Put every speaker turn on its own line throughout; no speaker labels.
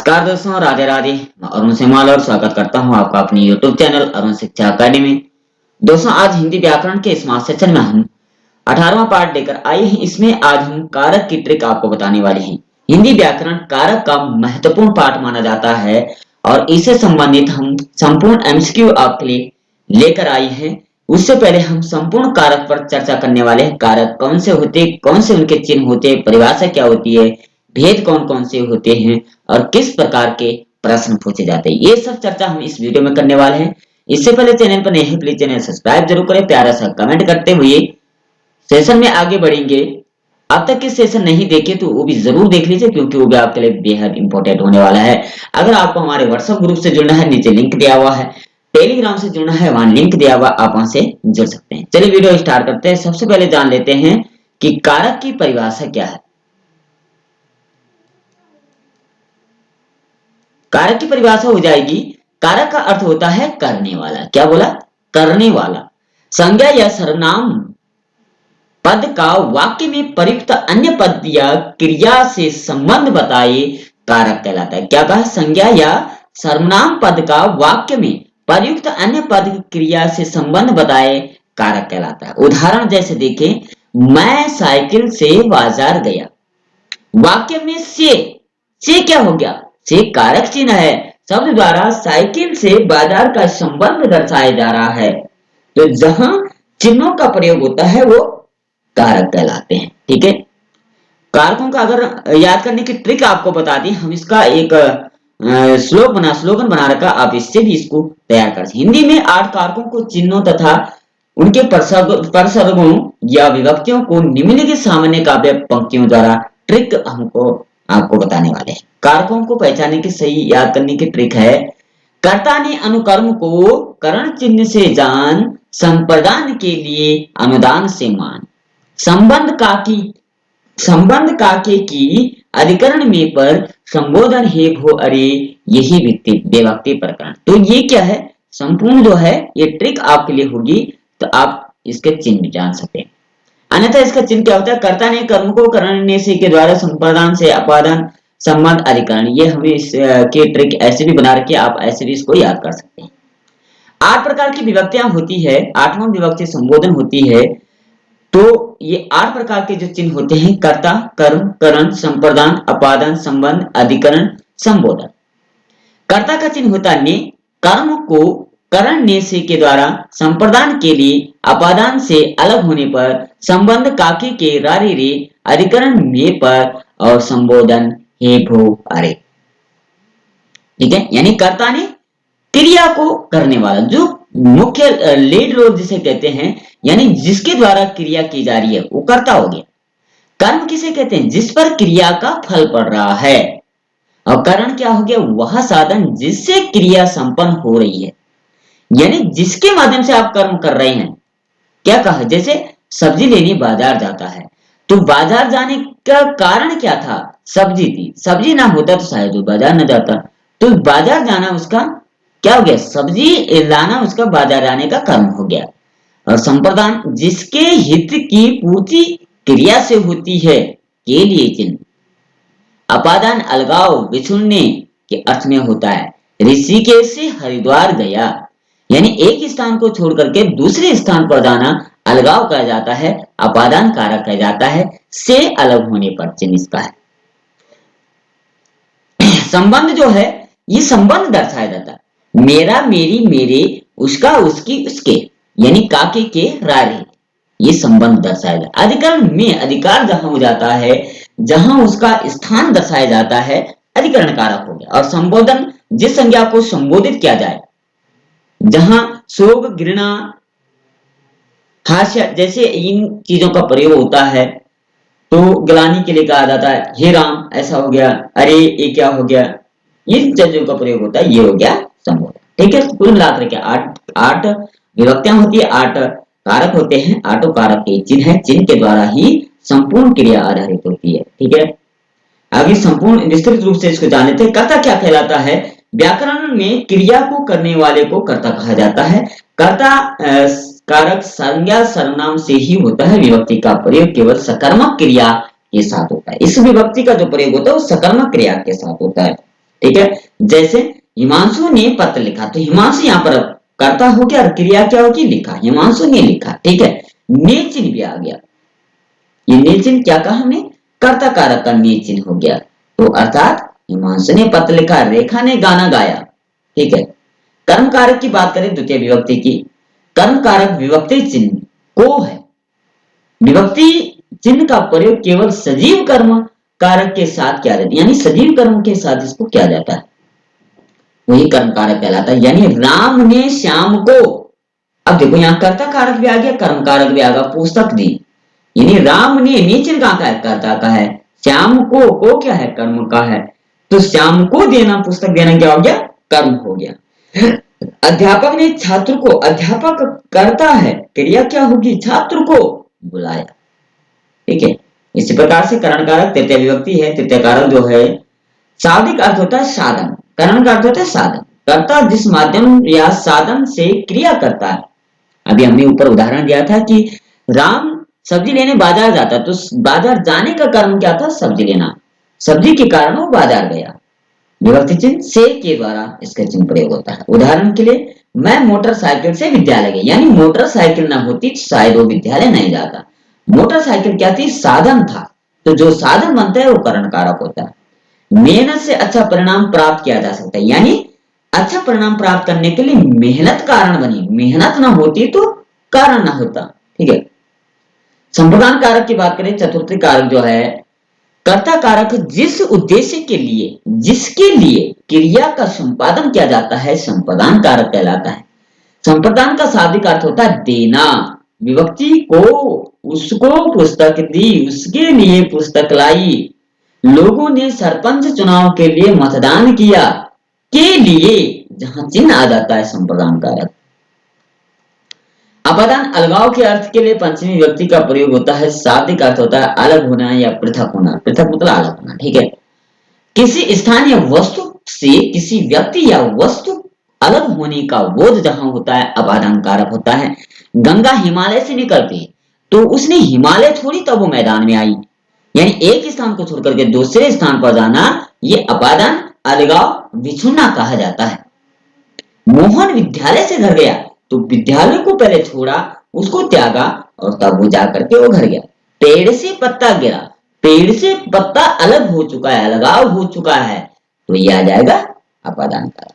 नमस्कार दोस्तों, राधे राधे। मैं अरुण सेमाल और स्वागत करता हूं आपका अपने YouTube चैनल अरुण शिक्षा अकेडमी। दोस्तों, आज हिंदी व्याकरण के स्मार्ट सेक्शन में हम 18वां पार्ट लेकर आए हैं। इसमें आज हम कारक की ट्रिक आपको बताने वाले हैं। हिंदी व्याकरण कारक का महत्वपूर्ण पाठ माना जाता है और इससे संबंधित हम संपूर्ण एमसीक्यू आपके लिए लेकर आए हैं। उससे पहले हम संपूर्ण कारक पर चर्चा करने वाले हैं। कारक कौन से होते, कौन से उनके चिन्ह होते, परिभाषा क्या होती है, भेद कौन कौन से होते हैं और किस प्रकार के प्रश्न पूछे जाते हैं, ये सब चर्चा हम इस वीडियो में करने वाले हैं। इससे पहले चैनल पर नए हैं, प्लीज चैनल सब्सक्राइब जरूर करें, प्यारा सा कमेंट करते हुए सेशन में आगे बढ़ेंगे। अब तक के सेशन नहीं देखे तो वो भी जरूर देख लीजिए, क्योंकि वो भी आपके लिए बेहद इंपॉर्टेंट होने वाला है। अगर आपको हमारे व्हाट्सएप ग्रुप से जुड़ना है, नीचे लिंक दिया हुआ है। टेलीग्राम से जुड़ना है, वहां लिंक दिया हुआ, आप वहां से जुड़ सकते हैं। चलिए वीडियो स्टार्ट करते हैं। सबसे पहले जान लेते हैं कि कारक की परिभाषा क्या है। कारक की परिभाषा हो जाएगी, कारक का अर्थ होता है करने वाला। क्या बोला? करने वाला। संज्ञा या सर्वनाम पद का वाक्य में प्रयुक्त अन्य पद या क्रिया से संबंध बताए कारक कहलाता है। क्या कहा? संज्ञा या सर्वनाम पद का वाक्य में प्रयुक्त अन्य पद क्रिया से संबंध बताए कारक कहलाता है। उदाहरण जैसे देखें, मैं साइकिल से बाजार गया। वाक्य में से क्या हो गया? से कारक चिन्ह है। शब्द द्वारा साइकिल से बाजार का संबंध दर्शाया जा रहा है, तो जहां चिन्हों का प्रयोग होता है वो कारक कहलाते हैं। ठीक है, कारकों का अगर याद करने की ट्रिक आपको बता दी, हम इसका एक स्लोगन बना रखा, आप इससे भी इसको तैयार कर सकते। हिंदी में 8 कारकों को चिन्हों तथा उनके परसर्गों या विभक्तियों को निम्नलिखित सामान्य काव्य पंक्तियों द्वारा ट्रिक हमको आपको बताने वाले हैं। कारकों को पहचानने की सही याद करने की ट्रिक है, कर्ता ने अनुकर्म को करण चिन्ह से जान, संप्रदान के लिए अनुदान से मान, संबंध काके की अधिकरण में पर संबोधन हे भो अरे, यही विभक्ति प्रकरण। तो ये क्या है, संपूर्ण जो है ये ट्रिक आपके लिए होगी, तो आप इसके चिन्ह जान सकते हैं। अन्यथा इसका चिन्ह क्या होता है? कर्ता ने कर्म को करने से के द्वारा संप्रदान से अपादान संबंध अधिकरण। ये हमें इसके ट्रिक ऐसे भी बना रखी है, आप ऐसे भी इसको याद कर सकते हैं। 8 प्रकार की विभक्तियां होती है। 8वां विभक्ति संबोधन होती है। तो ये 8 प्रकार के जो चिन्ह होते हैं, कर्ता, कर्म, करण, संप्रदान, अपादान, संबंध, अधिकरण, संबोधन। कर्ता का चिन्ह होता है ने, कर्म को करण ने से के द्वारा संप्रदान के लिए अपादान से अलग होने पर, संबंध काके के रारे रे, अधिकरण में पर और संबोधन हे भो अरे। ठीक है, यानी कर्ता ने क्रिया को करने वाला, जो मुख्य लीड रोल जिसे कहते हैं, यानी जिसके द्वारा क्रिया की जा रही है, वो कर्ता हो गया। कर्म किसे कहते हैं? जिस पर क्रिया का फल पड़ रहा है। और करण क्या हो गया? वह साधन जिससे क्रिया संपन्न हो रही है, यानी जिसके माध्यम से आप कर्म कर रहे हैं। क्या कहा? जैसे सब्जी लेने बाजार जाता है, तो बाजार जाने का कारण क्या था? सब्जी थी। सब्जी ना होता तो शायद वो बाजार न जाता। तो बाजार जाना उसका क्या हो गया? सब्जी लाना उसका बाजार जाने का कर्म हो गया। और संप्रदान जिसके हित की पूर्ति क्रिया से होती है के लिए चिन्ह। अपादान अलगाव, बिछुड़ने के अर्थ में होता है। ऋषिकेश से हरिद्वार गया, यानी एक स्थान को छोड़ करके दूसरे स्थान पर जाना अलगाव कहा जाता है, अपादान कारक कहा जाता है। से अलग होने पर चिन्ह इसका है। संबंध जो है, ये संबंध दर्शाया जाता है। मेरा, मेरी, मेरे, उसका, उसकी, उसके, यानी काके के रारे, ये संबंध दर्शाया जाता है। अधिकरण में अधिकार जहां हो जाता है, जहां उसका स्थान दर्शाया जाता है, अधिकरण कारक हो गया। और संबोधन जिस संज्ञा को संबोधित किया जाए, जहां शोक, घृणा, हास्य जैसे इन चीजों का प्रयोग होता है, तो ग्लानि के लिए कहा जाता है हे राम, ऐसा हो गया, अरे ये क्या हो गया, इन चीजों का प्रयोग होता है। ये हो गया संबोधन। ठीक है, कुल मिलाकर के 8 विभक्तियां होती है, 8 कारक होते हैं। 8 कारक के चिन्ह है, चिन्ह के द्वारा ही संपूर्ण क्रिया आधारित होती है। ठीक है, आगे संपूर्ण विस्तृत रूप से इसको जान लेते हैं। कर्ता क्या कहलाता है? व्याकरण में क्रिया को करने वाले को कर्ता कहा जाता है। कर्ता कारक संज्ञा सर्वनाम से ही होता है। विभक्ति का प्रयोग केवल सकर्मक क्रिया के साथ होता है। इस विभक्ति का जो प्रयोग होता है वो सकर्मक क्रिया के साथ होता है। ठीक है। जैसे हिमांशु ने पत्र लिखा, तो हिमांशु यहाँ पर कर्ता हो गया और क्रिया क्या होगी, लिखा। हिमांशु ने लिखा, ठीक है। ने चिन्ह भी आ गया, ये ने चिन्ह क्या कहा हमने, कर्ता कारक का ने चिन्ह हो गया। तो अर्थात हिमांशु ने पत्र लिखा, रेखा ने गाना गाया, ठीक है। कर्म कारक की बात करें द्वितीय विभक्ति की, कर्म कारक विभक्ति चिन्ह को है। विभक्ति चिन्ह का प्रयोग केवल सजीव कर्म कारक के साथ किया जाता है, यानी सजीव कर्म के साथ इसको किया जाता है, वही कर्म कारक कहलाता है। यानी राम ने श्याम को, अब देखो यहाँ कर्ता कारक भी आ गया, कर्म कारक भी आ गया, पुस्तक दी, यानी राम ने चिन्ह कहाँ का है, कर्ता का है, श्याम को क्या है, कर्म का है। तो श्याम को देना, पुस्तक देना क्या हो गया, कर्म हो गया। अध्यापक ने छात्र को, अध्यापक करता है, क्रिया क्या होगी, छात्र को बुलाया, ठीक है। इसी प्रकार से करण कारक तृतीय विभक्ति है। तृतीय कारक जो है शाब्दिक अर्थ होता है साधन, करण का अर्थ होता है साधन, कर्ता जिस माध्यम या साधन से क्रिया करता है। अभी हमने ऊपर उदाहरण दिया था कि राम सब्जी लेने बाजार जाता, तो बाजार जाने का कारण क्या था, सब्जी लेना, सब्जी के कारण वो बाजार गया। विभक्ति चिन्ह से के द्वारा इसका चिन्ह प्रयोग होता है। उदाहरण के लिए, मैं मोटरसाइकिल से विद्यालय गई, यानी मोटरसाइकिल ना होती तो शायद वो विद्यालय नहीं जाता। मोटरसाइकिल क्या थी, साधन था, तो जो साधन बनता है वो करण कारक होता है। मेहनत से अच्छा परिणाम प्राप्त किया जा सकता है, यानी अच्छा परिणाम प्राप्त करने के लिए मेहनत कारण बनी, मेहनत ना होती तो कारण ना होता, ठीक है। संप्रदान कारक की बात करें, चतुर्थी कारक जो है कर्ता कारक जिस उद्देश्य के लिए, जिसके लिए क्रिया का संपादन किया जाता है, संप्रदान कारक कहलाता है। संप्रदान का शाब्दिक अर्थ होता है देना, विभक्ति को, उसको पुस्तक दी, उसके लिए पुस्तक लाई, लोगों ने सरपंच चुनाव के लिए मतदान किया, के लिए जहां चिन्ह आ जाता है संप्रदान कारक। अपादान अलगाव के अर्थ के लिए पंचमी विभक्ति का प्रयोग होता है। शाब्दिक अर्थ होता है अलग होना या पृथक होना, पृथक मतलब अलग होना, ठीक है। किसी स्थान या वस्तु से किसी व्यक्ति या वस्तु अलग होने का बोध जहां होता है, अपादान कारक होता है। गंगा हिमालय से निकलती है, तो उसने हिमालय छोड़ी तब वो मैदान में आई, यानी एक स्थान को छोड़कर के दूसरे स्थान पर जाना, ये अपादान अलगाव विछुड़ना कहा जाता है। मोहन विद्यालय से घर गया, तो विद्यालय को पहले छोड़ा, उसको त्यागा और तब वो जाकर के वो घर गया। पेड़ से पत्ता गिरा, पेड़ से पत्ता अलग हो चुका है, अलगाव हो चुका है, तो ये आ जाएगा अपादान कारक।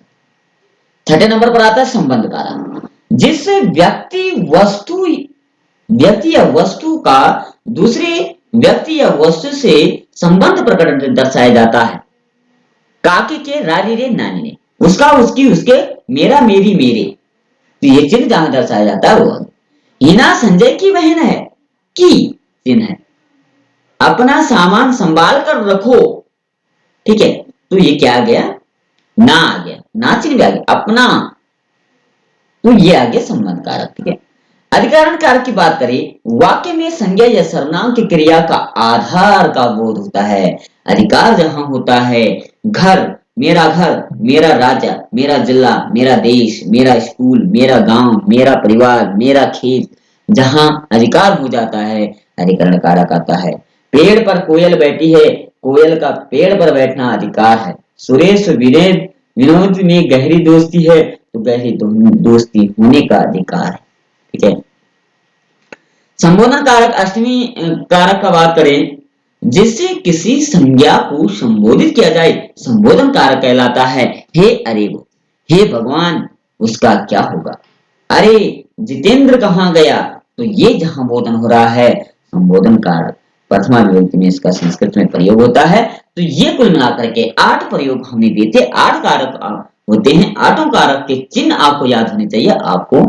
छठे नंबर पर आता है संबंध कारक, जिस व्यक्ति या वस्तु का दूसरे व्यक्ति या वस्तु से संबंध प्रकट दर्शाया जाता है। काके के, रारी रे, नानी ने, उसका, उसकी, उसके, मेरा, मेरी, मेरे, तो ये चिन्ह जहां दर्शाया जाता है वो। हिना संजय की बहन है, की चिन्ह है। अपना सामान संभाल कर रखो, ठीक है, तो ये क्या आ गया, ना आ गया, ना चिन्ह भी आ गया, अपना, तो ये आ गया संबंध कारक, ठीक है। अधिकरण कारक की बात करें, वाक्य में संज्ञा या सर्वनाम की क्रिया का आधार का बोध होता है। अधिकार जहां होता है, घर, मेरा घर, मेरा राज्य, मेरा जिला, मेरा देश, मेरा स्कूल, मेरा गांव, मेरा परिवार, मेरा खेत, जहां अधिकार हो जाता है, अधिकरण कारक आता है। पेड़ पर कोयल बैठी है, कोयल का पेड़ पर बैठना अधिकार है। सुरेश विनोद में गहरी दोस्ती है, तो गहरी दोस्ती होने का अधिकार है, ठीक है। संबोधन कारक अष्टमी कारक का बात करें, जिससे किसी संज्ञा को संबोधित किया जाए, संबोधन कारक कहलाता है। हे अरे वो, हे भगवान, उसका क्या होगा, अरे जितेंद्र कहाँ गया, तो ये जहां बोधन हो रहा है, संबोधन कारक प्रथमा विभक्ति में इसका संस्कृत में प्रयोग होता है। तो ये कुल मिलाकर के 8 प्रयोग हमने दिए थे, 8 कारक होते हैं। 8 कारक के चिन्ह आपको याद होने चाहिए, आपको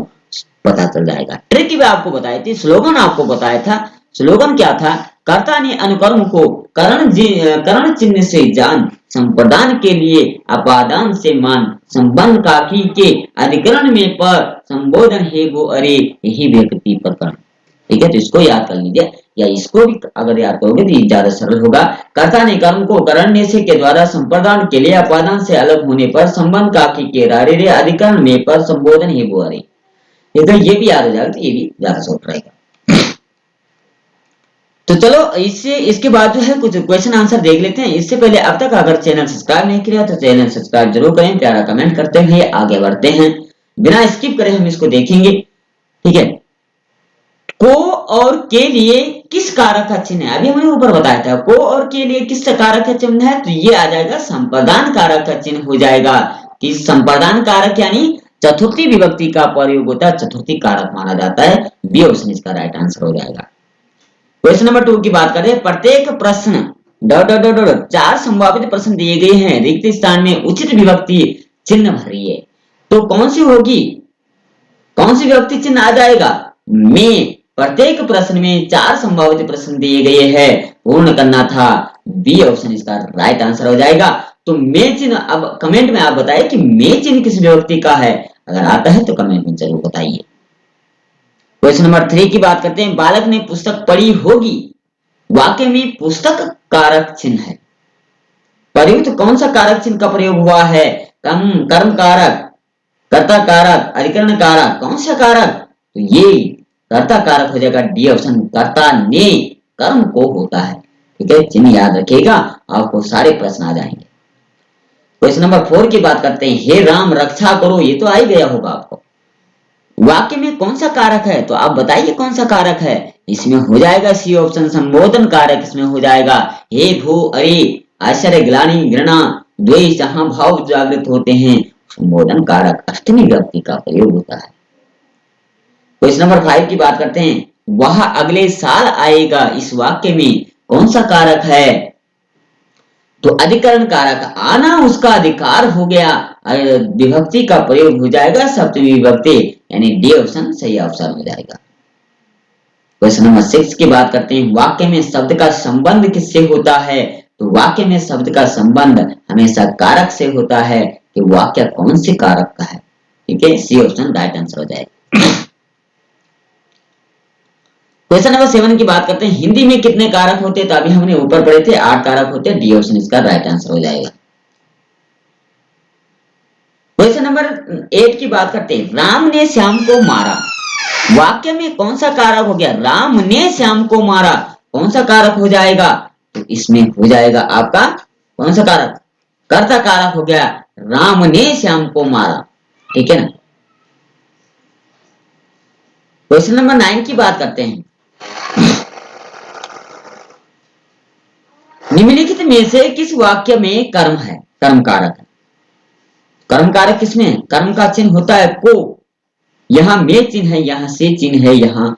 पता चल जाएगा। ट्रिक भी आपको बताई थी, स्लोगन आपको बताया था। स्लोगन क्या था, कर्ता ने अनुकर्म को करण चिन्ह से जान, संप्रदान के लिए अपादान से मान, संबंध काकी के अधिकरण में पर, संबोधन हे वो अरे, यही व्यक्ति प्रकरण, ठीक है। तो इसको याद कर लीजिए, या इसको भी अगर याद करोगे तो ज्यादा सरल होगा। कर्ता ने कर्म को करण से के द्वारा संप्रदान के लिए अपादान से अलग होने पर, संबंध काकी के रारे अधिकरण में पर, संबोधन हे वो अरे, ये भी याद हो जाएगा, तो ये भी ज्यादा शॉर्ट रहेगा। तो चलो इससे इसके बाद जो है कुछ क्वेश्चन आंसर देख लेते हैं। इससे पहले अब तक अगर चैनल सब्सक्राइब नहीं किया तो चैनल सब्सक्राइब जरूर करें, प्यारा कमेंट करते हुए आगे बढ़ते हैं, बिना स्किप करे हम इसको देखेंगे। ठीक है, को और के लिए किस कारक का चिन्ह है? अभी हमने ऊपर बताया था को और के लिए किस कारक का चिन्ह है, तो ये आ जाएगा संप्रदान कारक का चिन्ह हो जाएगा। कि संप्रदान कारक यानी चतुर्थी विभक्ति का प्रयोग होता है, चतुर्थी कारक माना जाता है। बी ऑप्शन इसका राइट आंसर हो जाएगा। क्वेश्चन नंबर 2 की बात करें, प्रत्येक प्रश्न डॉट डॉट डॉट डॉट 4 संभावित प्रश्न दिए गए हैं, रिक्त स्थान में उचित विभक्ति चिन्ह भरिए। तो कौन सी होगी, कौन सी विभक्ति चिन्ह आ जाएगा? में। प्रत्येक प्रश्न में 4 संभावित प्रश्न दिए गए हैं, पूर्ण करना था। बी ऑप्शन इसका राइट आंसर हो जाएगा। तो में चिन्ह, अब कमेंट में आप बताइए कि में चिन्ह किस विभक्ति का है, अगर आता है तो कमेंट में जरूर बताइए। क्वेश्चन नंबर 3 की बात करते हैं, बालक ने पुस्तक पढ़ी होगी, वाक्य में पुस्तक कारक चिन्ह है, प्रयुक्त कौन सा कारक चिन्ह का प्रयोग हुआ है? कर्म कारक, कर्ता कारक, अधिकरण कारक, कौन सा कारक? तो ये कर्ता कारक हो जाएगा। डी ऑप्शन, कर्ता ने कर्म को होता है। ठीक है, चिन्ह याद रखिएगा, आपको सारे प्रश्न आ जाएंगे। क्वेश्चन नंबर 4 की बात करते हैं, हे राम रक्षा करो, ये तो आ ही गया होगा आपको। वाक्य में कौन सा कारक है, तो आप बताइए कौन सा कारक है? इसमें हो जाएगा सी ऑप्शन, संबोधन कारक इसमें हो जाएगा। हे भू अरे, आश्चर्य, ग्लानि, घृणा, द्वेष जहां भाव जागृत होते हैं, संबोधन कारक अष्टमी विभक्ति का प्रयोग होता है। क्वेश्चन नंबर 5 की बात करते हैं, वह अगले साल आएगा, इस वाक्य में कौन सा कारक है? तो अधिकरण कारक, आना उसका अधिकार हो गया, विभक्ति का प्रयोग हो जाएगा सप्तमी विभक्ति, यानी डी ऑप्शन सही ऑप्शन हो जाएगा। क्वेश्चन नंबर 6 की बात करते हैं, वाक्य में शब्द का संबंध किससे होता है? तो वाक्य में शब्द का संबंध हमेशा कारक से होता है, कि वाक्य कौन से कारक का है। ठीक है, सी ऑप्शन राइट आंसर हो जाएगा। क्वेश्चन नंबर 7 की बात करते हैं, हिंदी में कितने कारक होते हैं? तो अभी हमने ऊपर पढ़े थे 8 कारक होते हैं, डी ऑप्शन इसका राइट आंसर हो जाएगा। क्वेश्चन नंबर 8 की बात करते हैं, राम ने श्याम को मारा, वाक्य में कौन सा कारक हो गया? राम ने श्याम को मारा, कौन सा कारक हो जाएगा? तो इसमें हो जाएगा आपका कौन सा कारक? कर्ता कारक हो गया, राम ने श्याम को मारा। ठीक है ना। क्वेश्चन नंबर 9 की बात करते हैं, निम्नलिखित में से किस वाक्य में कर्म है, कर्म कारक है? कर्म कारक किसमें है? कर्म का चिन्ह होता है को, यहाँ में चिन्ह है, यहाँ से चिन्ह है, यहाँ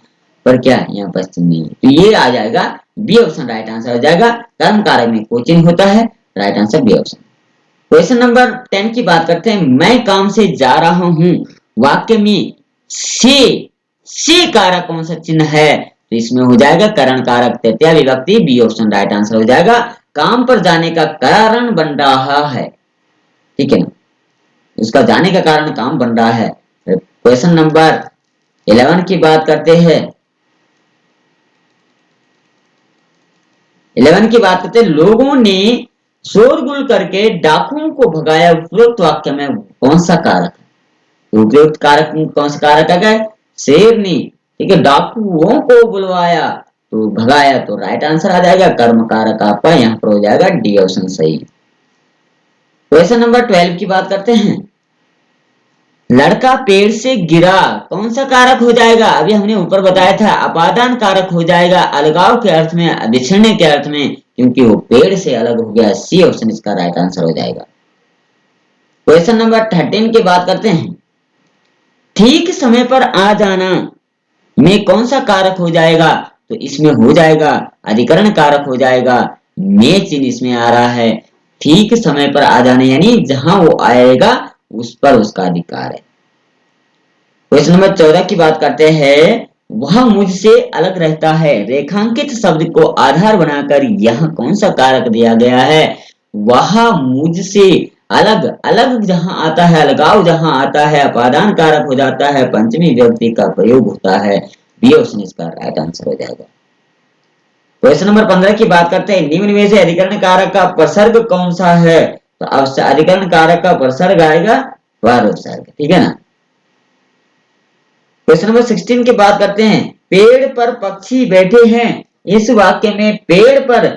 पर क्या है? यहाँ पर चिन्ह नहीं है, तो ये आ जाएगा बी ऑप्शन राइट आंसर हो जाएगा। कर्म कारक में को चिन्ह होता है, right answer B option. Question number 10 की बात करते हैं, मैं काम से जा रहा हूं, वाक्य में से कारक कौन सा चिन्ह है? तो इसमें हो जाएगा करण कारक तृतीया विभक्ति, बी ऑप्शन राइट आंसर हो जाएगा। काम पर जाने का कारण बन रहा है, ठीक है ना, उसका जाने का कारण काम बन रहा है। क्वेश्चन नंबर 11 की बात करते हैं, 11 की बात करते हैं, लोगों ने शोरगुल करके डाकुओं को भगाया, उपरोक्त वाक्य में कौन सा कारक है? उपरोक्त कारक कौन सा कारक है? शेरनी। ठीक है, डाकुओं को बुलवाया तो भगाया, तो राइट आंसर आ जाएगा। कर्म कारक आपका यहाँ पर हो जाएगा डी ऑप्शन सही। क्वेश्चन नंबर 12 की बात करते हैं, लड़का पेड़ से गिरा, कौन सा कारक हो जाएगा? अभी हमने ऊपर बताया था अपादान कारक हो जाएगा, अलगाव के अर्थ में, बिछड़ने के अर्थ में, क्योंकि वो पेड़ से अलग हो गया। सी ऑप्शन इसका राइट आंसर हो जाएगा। क्वेश्चन नंबर 13 की बात करते हैं, ठीक समय पर आ जाना में कौन सा कारक हो जाएगा? तो इसमें हो जाएगा अधिकरण कारक हो जाएगा, में चिन्ह इसमें आ रहा है। ठीक समय पर आ जाने यानी जहां वो आएगा उस पर उसका अधिकार है। क्वेश्चन नंबर 14 की बात करते हैं, वह मुझसे अलग रहता है, रेखांकित शब्द को आधार बनाकर यहाँ कौन सा कारक दिया गया है? वह मुझसे अलग, अलग जहां आता है, अलगाव जहां आता है, अपादान कारक हो जाता है, पंचमी विभक्ति का प्रयोग होता है। बी ऑप्शन इसका राइट आंसर हो जाएगा। क्वेश्चन नंबर 15 की बात करते हैं, निम्न में से अधिकरण कारक का प्रसर्ग कौन सा है? तो अब अधिकरण कारक का प्रसर्ग आएगा वार उपसर्ग। ठीक है ना। क्वेश्चन नंबर 16 की बात करते हैं, पेड़ पर पक्षी बैठे हैं, इस वाक्य में पेड़ पर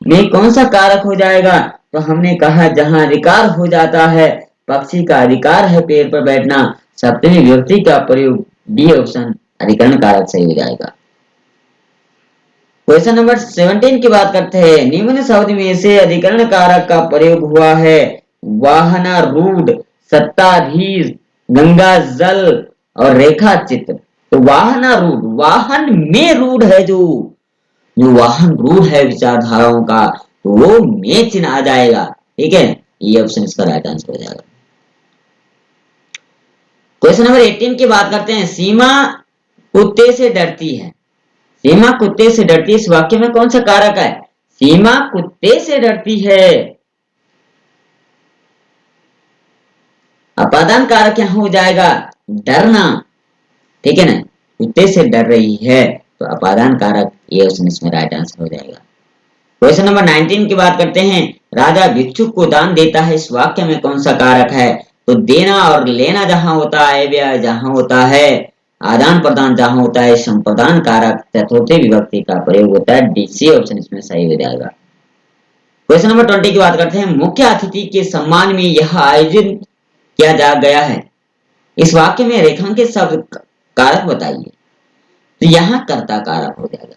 में कौन सा कारक हो जाएगा? तो हमने कहा जहां अधिकार हो जाता है, पक्षी का अधिकार है पेड़ पर बैठना, सप्तमी विभक्ति का प्रयोग, बी ऑप्शन अधिकरण कारक सही हो जाएगा। क्वेश्चन नंबर 17 की बात करते हैं। निम्न शब्द में से अधिकरण कारक का प्रयोग हुआ है। वाहनारूढ़, सत्ताधीश, गंगा जल और रेखा चित्र। तो वाहनारूढ़, वाहन में रूढ़ है, जो वाहन रूढ़ है विचारधाराओं का, तो वो में चिन्ह आ जाएगा। ठीक है, ये ऑप्शन इसका राइट आंसर हो जाएगा। क्वेश्चन नंबर 18 की बात करते हैं। सीमा कुत्ते से डरती है। सीमा कुत्ते से डरती है, इस वाक्य में कौन सा कारक है? सीमा कुत्ते से डरती है। अपादान कारक यहां हो जाएगा डरना। ठीक है ना, कुत्ते से डर रही है, तो अपादान कारक ये ऑप्शन इसमें राइट आंसर हो जाएगा। क्वेश्चन नंबर 19 की बात करते हैं। राजा भिक्षुक को दान देता है, इस वाक्य में कौन सा कारक है? तो देना और लेना जहां होता है, व्यय जहां होता है, आदान प्रदान जहां होता है, संप्रदान कारक चतुर्थी विभक्ति का प्रयोग होता है। डीसी ऑप्शन इसमें सही हो जाएगा। क्वेश्चन नंबर 20 की बात करते हैं। मुख्य अतिथि के सम्मान में यह आयोजित किया जा गया है, इस वाक्य में रेखांकित शब्द कारक बताइए। तो यहाँ कर्ता कारक हो जाएगा।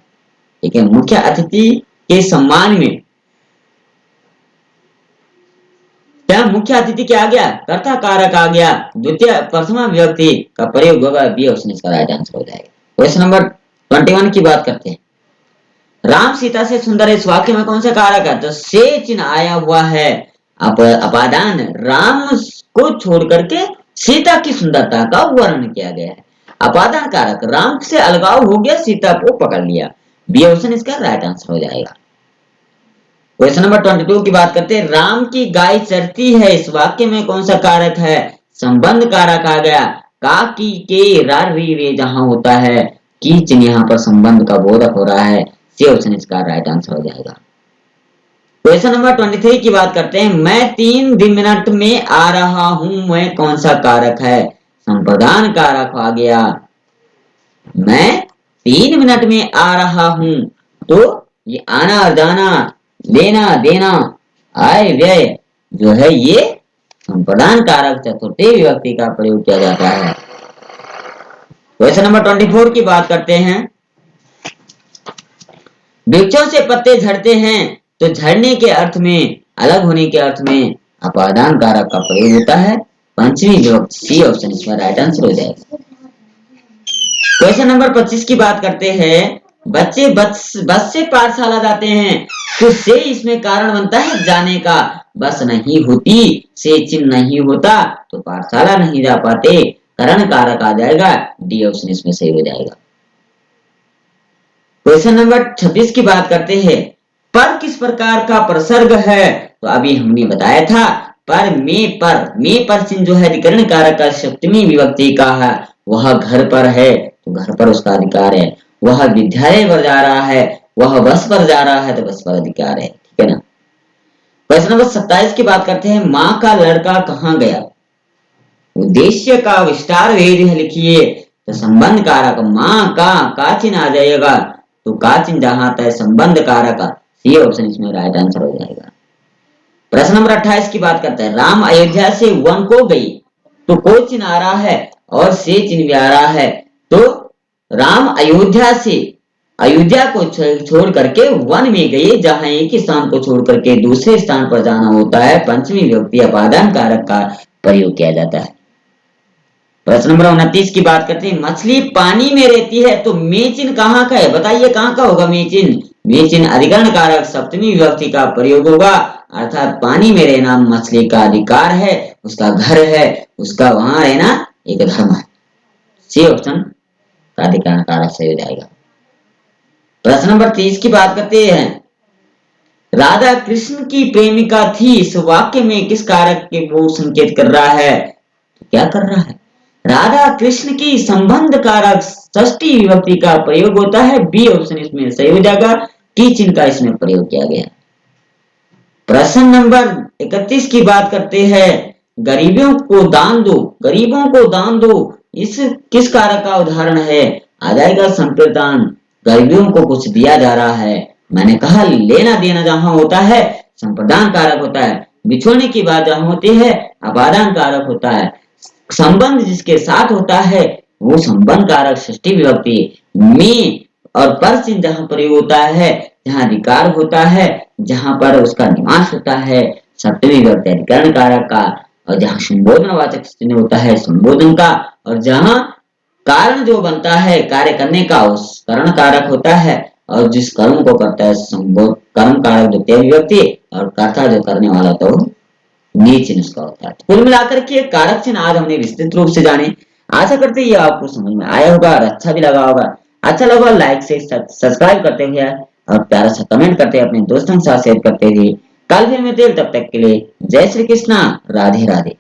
ठीक है, मुख्य अतिथि के सम्मान में क्या मुख्य अतिथि क्या आ गया? कर्ता कारक आ गया। द्वितीय प्रथमा विभक्ति का प्रयोग होगा, बी ऑप्शन इसका राइट आंसर हो जाएगा। क्वेश्चन नंबर 21 की बात करते हैं। राम सीता से सुंदर है, इस वाक्य में कौन सा कारक है? तो से चिन्ह आया हुआ है। अपादान राम को छोड़ करके सीता की सुंदरता का वर्णन किया गया है। अपादान कारक राम से अलगाव हो गया, सीता को पकड़ लिया। बी ऑप्शन इसका राइट आंसर हो जाएगा। क्वेश्चन नंबर 22 की बात करते हैं। राम की गाय चरती है, इस वाक्य में कौन सा कारक है? संबंध कारक आ गया। का की के रार री रे जहां होता है, की चिन्ह यहाँ पर संबंध का बोधक हो रहा है। सी ऑप्शन इसका राइट आंसर हो जाएगा। क्वेश्चन नंबर 23 की बात करते हैं। मैं 3 मिनट में आ रहा हूं, मैं कौन सा कारक है? संप्रदान कारक आ गया। मैं 3 मिनट में आ रहा हूं, तो ये आना और जाना, लेना देना, आय व्यय जो है, ये संप्रदान कारक चतुर्थी विभक्ति का प्रयोग किया जाता है। क्वेश्चन नंबर 24 की बात करते हैं। वृक्षों से पत्ते झड़ते हैं, तो झड़ने के अर्थ में, अलग होने के अर्थ में अपादान कारक का प्रयोग होता है। पंचमी विभक्ति, सी ऑप्शन इसका राइट आंसर हो जाएगा। क्वेश्चन नंबर 25 की बात करते हैं। बच्चे बस से पाठशाला जाते हैं, तो से इसमें कारण बनता है जाने का। बस नहीं होती, से चिन्ह नहीं होता, तो पाठशाला नहीं जा पाते, करण कारक आ जाएगा। डी ऑप्शन इसमें सही हो जाएगा। क्वेश्चन नंबर 26 की बात करते हैं। पर किस प्रकार का प्रसर्ग है? तो अभी हमने बताया था पर में पर चिन्ह जो है अधिकरण कारक का सप्तमी विभक्ति का है। वह घर पर है, तो घर पर उसका अधिकार है। वह विद्यालय पर जा रहा है, वह बस पर जा रहा है, तो बस पर अधिकार है। ठीक है ना। क्वेश्चन नंबर 27 की बात करते हैं। माँ का लड़का कहाँ गया? उद्देश्य का विस्तार भेद है, लिखिए। तो संबंध कारक माँ का चिन्ह आ जाएगा, तो का चिन्ह जहां आता है संबंध कारक, सी ऑप्शन इसमें राइट आंसर हो जाएगा। प्रश्न नंबर 28 की बात करते हैं। राम अयोध्या से वन को गई, तो को चिन्ह आ रहा है और से चिन्ह भी आ रहा है। तो राम अयोध्या को छोड़ करके वन में गए, जहां एक स्थान को छोड़ करके दूसरे स्थान पर जाना होता है। पंचमी विभक्ति अपादान कारक का प्रयोग किया जाता है। प्रश्न नंबर 29 की बात करते हैं। मछली पानी में रहती है, तो में चिन्ह कहाँ का है? बताइए कहाँ का होगा में चिन्ह? में चिन्ह अधिकरण कारक सप्तमी विभक्ति का प्रयोग होगा, अर्थात पानी में रहना मछली का अधिकार है, उसका घर है, उसका वहां रहना एक धर्म है। सी ऑप्शन का अधिकरण कारक सही हो जाएगा। प्रश्न नंबर 30 की बात करते हैं। राधा कृष्ण की प्रेमिका थी, इस वाक्य में किस कारक के वो संकेत कर रहा है? तो क्या कर रहा है? राधा कृष्ण की संबंध कारक षष्ठी विभक्ति का प्रयोग होता है। बी ऑप्शन इसमें सही हो जाएगा। टी चिन्ह का इसमें प्रयोग किया गया। प्रश्न नंबर 31 की बात करते हैं। गरीबों को दान दो, गरीबों को दान दो, इस किस कारक का उदाहरण है? आ जाएगा संप्रदान। गरीबों को कुछ दिया जा रहा है। मैंने कहा लेना देना जहां होता है संप्रदान कारक होता है, बिछोड़ने की बात जहां होती है अपादान कारक होता है। संबंध जिसके साथ होता है वो संबंध कारक षष्ठी विभक्ति में और पर चिन्ह जहां प्रयोग होता है, जहां अधिकार होता है, जहां पर उसका निवास होता है सप्तमी विभक्ति अधिकरण कारक का, और जहां संबोधनवाचक चिन्ह होता है संबोधन का, और जहां कारण जो बनता है कार्य करने का उस करण कारक होता है, और जिस कर्म को करता है संबोध कर्म कारक द्वितीय विभक्ति, और कर्ता जो करने वाला तो नीच चिन्ह उसका होता है। कुल मिलाकर के कारक चिन्ह आज हमने विस्तृत रूप से जाने। आशा करते हैं ये आपको समझ में आया होगा और अच्छा भी लगा होगा। अच्छा लगा लाइक से सब्सक्राइब करते हुए और प्यारा सा कमेंट करते अपने दोस्तों के साथ शेयर करते हुए कल फिर मिलते हैं, तब तक के लिए जय श्री कृष्णा, राधे राधे।